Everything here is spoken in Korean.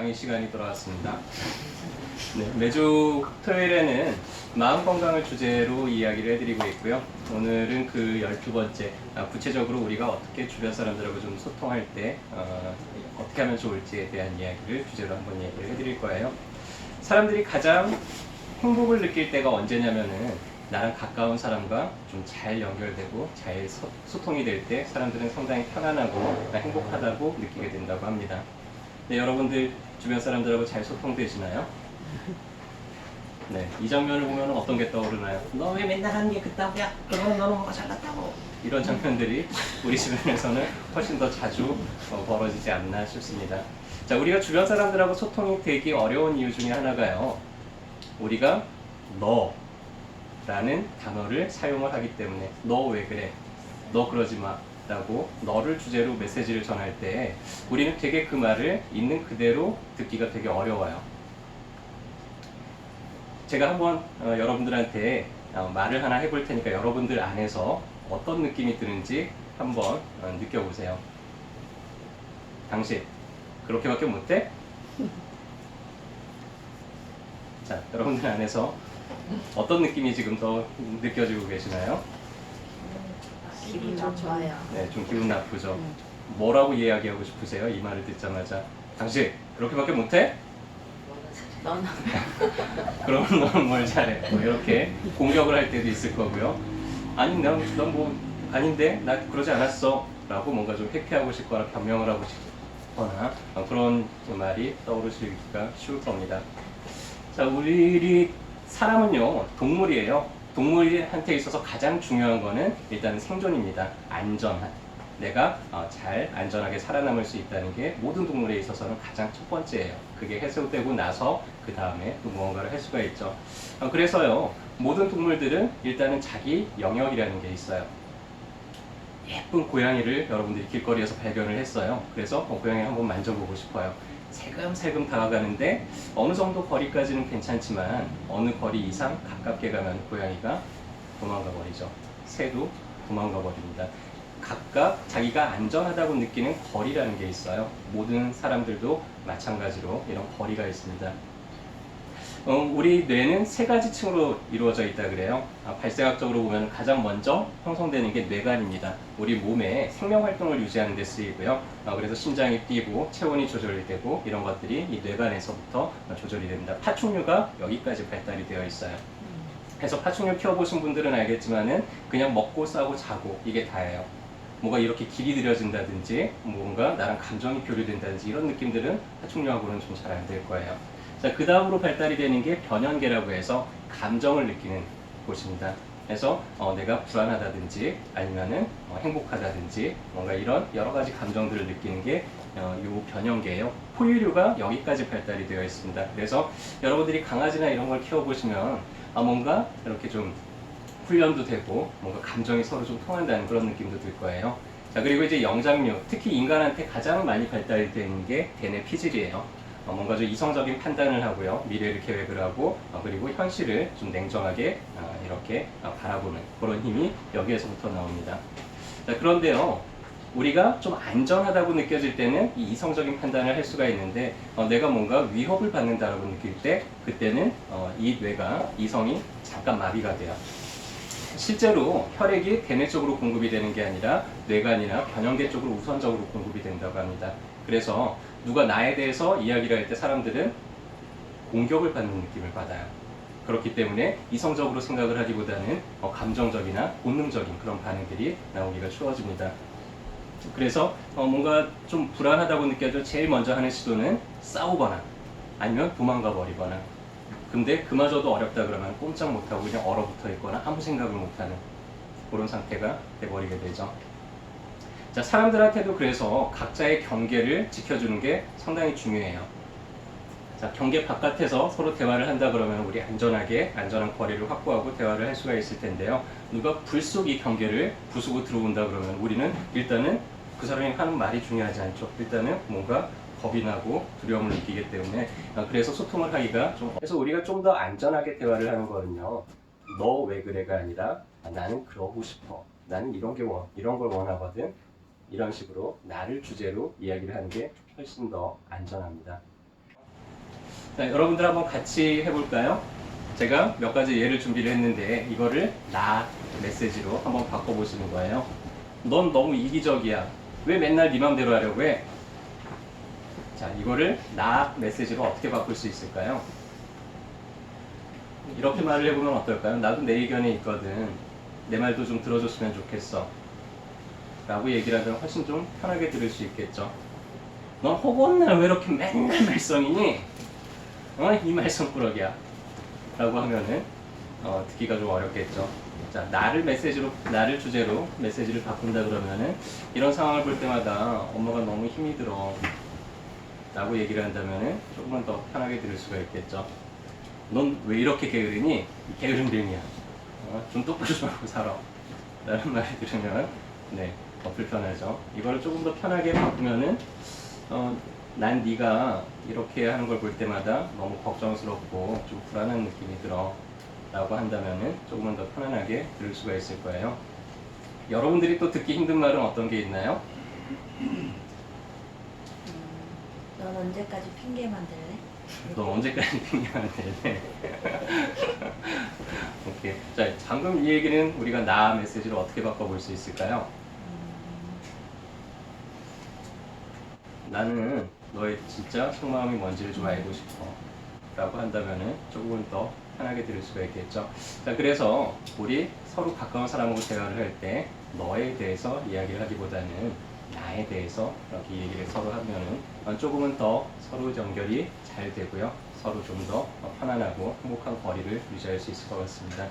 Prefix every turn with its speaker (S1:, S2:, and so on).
S1: 강의 시간이 돌아왔습니다. 네, 매주 토요일에는 마음 건강을 주제로 이야기를 해드리고 있고요. 오늘은 그 12번째, 구체적으로 우리가 어떻게 주변 사람들하고 좀 소통할 때 어떻게 하면 좋을지에 대한 이야기를 주제로 한번 이야기를 해드릴 거예요. 사람들이 가장 행복을 느낄 때가 언제냐면은 나랑 가까운 사람과 좀 잘 연결되고 잘 소통이 될 때 사람들은 상당히 편안하고 행복하다고 느끼게 된다고 합니다. 네, 여러분들 주변 사람들하고 잘 소통되시나요? 네, 이 장면을 보면 어떤 게 떠오르나요? 너 왜 맨날 하는 게 그따구야? 그러면 너는 뭐가 잘났다고? 이런 장면들이 우리 주변에서는 훨씬 더 자주 벌어지지 않나 싶습니다. 자, 우리가 주변 사람들하고 소통이 되기 어려운 이유 중에 하나가요. 우리가 너 라는 단어를 사용을 하기 때문에 너 왜 그래? 너 그러지 마 라고 너를 주제로 메시지를 전할 때 우리는 되게 그 말을 있는 그대로 듣기가 되게 어려워요. 제가 한번 여러분들한테 말을 하나 해볼 테니까 여러분들 안에서 어떤 느낌이 드는지 한번 느껴보세요. 당신 그렇게밖에 못해? 자, 여러분들 안에서 어떤 느낌이 지금 더 느껴지고 계시나요?
S2: 기분 나빠요.
S1: 네, 좀 기분 나쁘죠. 뭐라고 이야기하고 싶으세요? 이 말을 듣자마자 당신 그렇게밖에 못해?
S2: 넌
S1: 그럼 너는 뭘 잘해? 뭐 이렇게 공격을 할 때도 있을 거고요. 아니, 넌 뭐 아닌데 나 그러지 않았어 라고 뭔가 좀 회피하고 싶거나 변명을 하고 싶거나 그런 말이 떠오르시기가 쉬울 겁니다. 자, 우리 사람은요 동물이에요. 동물한테 있어서 가장 중요한 거는 일단 생존입니다. 안전한, 내가 잘 안전하게 살아남을 수 있다는 게 모든 동물에 있어서는 가장 첫 번째예요. 그게 해소되고 나서 그 다음에 또 무언가를 할 수가 있죠. 그래서요 모든 동물들은 일단은 자기 영역이라는 게 있어요. 예쁜 고양이를 여러분들이 길거리에서 발견을 했어요. 그래서 고양이를 한번 만져보고 싶어요. 살금살금 다가가는데 어느 정도 거리까지는 괜찮지만 어느 거리 이상 가깝게 가면 고양이가 도망가 버리죠. 새도 도망가 버립니다. 각각 자기가 안전하다고 느끼는 거리라는 게 있어요. 모든 사람들도 마찬가지로 이런 거리가 있습니다. 우리 뇌는 세 가지 층으로 이루어져 있다 그래요. 발생학적으로 보면 가장 먼저 형성되는 게 뇌관입니다. 우리 몸의 생명 활동을 유지하는 데 쓰이고요. 그래서 심장이 뛰고 체온이 조절이 되고 이런 것들이 이 뇌관에서부터 조절이 됩니다. 파충류가 여기까지 발달이 되어 있어요. 그래서 파충류 키워보신 분들은 알겠지만은 그냥 먹고 싸고 자고 이게 다예요. 뭐가 이렇게 길이 들여진다든지 뭔가 나랑 감정이 교류된다든지 이런 느낌들은 파충류하고는 좀 잘 안 될 거예요. 자, 그 다음으로 발달이 되는 게 변연계라고 해서 감정을 느끼는 곳입니다. 그래서 내가 불안하다든지 아니면은 행복하다든지 뭔가 이런 여러 가지 감정들을 느끼는 게 요 변연계예요. 포유류가 여기까지 발달이 되어 있습니다. 그래서 여러분들이 강아지나 이런 걸 키워보시면 뭔가 이렇게 좀 훈련도 되고 뭔가 감정이 서로 좀 통한다는 그런 느낌도 들 거예요. 자, 그리고 이제 영장류, 특히 인간한테 가장 많이 발달이 되는 게 대뇌 피질이에요. 뭔가 좀 이성적인 판단을 하고요, 미래를 계획을 하고 그리고 현실을 좀 냉정하게 이렇게 바라보는 그런 힘이 여기에서부터 나옵니다. 자, 그런데요, 우리가 좀 안전하다고 느껴질 때는 이 이성적인 판단을 할 수가 있는데 내가 뭔가 위협을 받는다고 느낄 때 그때는 이 뇌가 이성이 잠깐 마비가 돼요. 실제로 혈액이 대뇌 쪽으로 공급이 되는 게 아니라 뇌관이나 변연계 쪽으로 우선적으로 공급이 된다고 합니다. 그래서 누가 나에 대해서 이야기를 할 때 사람들은 공격을 받는 느낌을 받아요. 그렇기 때문에 이성적으로 생각을 하기보다는 감정적이나 본능적인 그런 반응들이 나오기가 쉬워집니다. 그래서 뭔가 좀 불안하다고 느껴져 제일 먼저 하는 시도는 싸우거나 아니면 도망가 버리거나, 근데 그마저도 어렵다 그러면 꼼짝 못하고 그냥 얼어붙어 있거나 아무 생각을 못하는 그런 상태가 돼버리게 되죠. 자, 사람들한테도 그래서 각자의 경계를 지켜주는 게 상당히 중요해요. 자, 경계 바깥에서 서로 대화를 한다 그러면 우리 안전하게 안전한 거리를 확보하고 대화를 할 수가 있을 텐데요. 누가 불쑥 이 경계를 부수고 들어온다 그러면 우리는 일단은 그 사람이 하는 말이 중요하지 않죠. 일단은 뭔가 겁이 나고 두려움을 느끼기 때문에 그래서 소통을 하기가 좀, 그래서 우리가 좀 더 안전하게 대화를 하는 거는요, 너 왜 그래가 아니라 나는 그러고 싶어, 나는 이런 걸 원하거든, 이런 식으로 나를 주제로 이야기를 하는 게 훨씬 더 안전합니다. 자, 여러분들 한번 같이 해볼까요? 제가 몇 가지 예를 준비를 했는데 이거를 나 메시지로 한번 바꿔보시는 거예요. 넌 너무 이기적이야. 왜 맨날 네 맘대로 하려고 해? 자, 이거를 나 메시지로 어떻게 바꿀 수 있을까요? 이렇게 말을 해보면 어떨까요? 나도 내 의견이 있거든. 내 말도 좀 들어줬으면 좋겠어. 라고 얘기를 하면 훨씬 좀 편하게 들을 수 있겠죠. 넌 허구한 날 왜 이렇게 맨날 말썽이니? 이 말썽꾸러기야. 라고 하면은 듣기가 좀 어렵겠죠. 자, 나를 주제로 메시지를 바꾼다 그러면은 이런 상황을 볼 때마다 엄마가 너무 힘이 들어. 라고 얘기를 한다면은 조금만 더 편하게 들을 수가 있겠죠. 넌 왜 이렇게 게으르니? 게으름뱅이야. 좀 똑바로 좀 하고 살아. 라는 말을 들으면 네, 더 불편하죠. 이걸 조금 더 편하게 바꾸면은 난 네가 이렇게 하는 걸 볼 때마다 너무 걱정스럽고 좀 불안한 느낌이 들어. 라고 한다면은 조금만 더 편안하게 들을 수가 있을 거예요. 여러분들이 또 듣기 힘든 말은 어떤 게 있나요?
S2: 넌 언제까지 핑계 만들래?
S1: 넌 언제까지 핑계만 대네? 오케이. 자, 방금 이 얘기는 우리가 나 메시지로 어떻게 바꿔볼 수 있을까요? 나는 너의 진짜 속마음이 뭔지를 좀 알고 싶어. 라고 한다면은 조금은 더 편하게 들을 수가 있겠죠. 자, 그래서 우리 서로 가까운 사람하고 대화를 할 때 너에 대해서 이야기를 하기보다는 나에 대해서 이렇게 얘기를 서로 하면은 조금은 더 서로 연결이 잘 되고요. 서로 좀 더 편안하고 행복한 거리를 유지할 수 있을 것 같습니다.